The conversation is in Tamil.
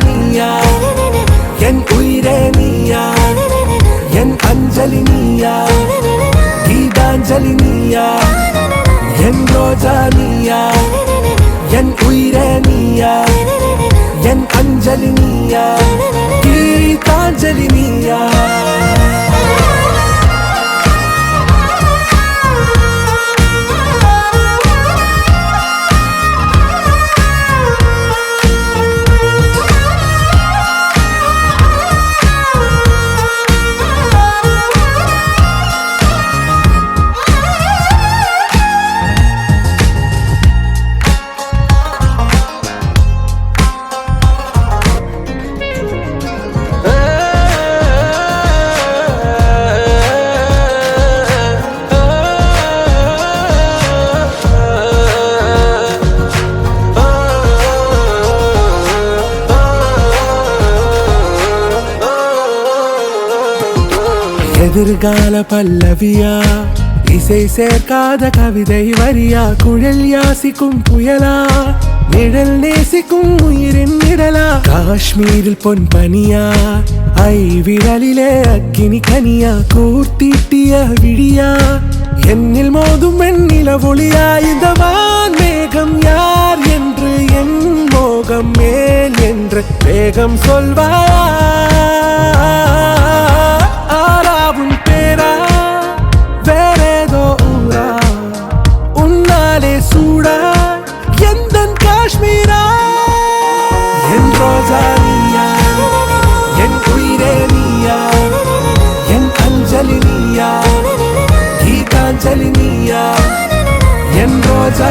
நீயா என் உயிரே நீயா என் அஞ்சலி நீயா கீதாஞ்சலி நீயா என் ரோஜா நீயா என் உயிரே நீயா என் அஞ்சலி நீயா கீதாஞ்சலி நீயா எதிர்கால பல்லவியா இசை சேர்க்காத கவிதை வரியா குழல் யாசிக்கும் புயலா நிழல் நேசிக்கும் உயிரின் நிழலா காஷ்மீரில் பொன் பனியா ஐ விரலிலே அக்கினி கனியா கூர்த்தீட்டிய விழியா என்னில் மோதும் வெண்ணில ஒளியா இந்த வான்மேகம் யார் என்று என் மோகம் மேல் என்று வேகம் சொல்வாயா ஆராவும் பேரா வேறேதோ ஊரா உன்னாலே சூடா எந்தன் காஷ்மீரா என் ரோஜா நீயா என் உயிரே நீயா என் அஞ்சலி நீயா கீதாஞ்சலி நீயா என் ரோஜா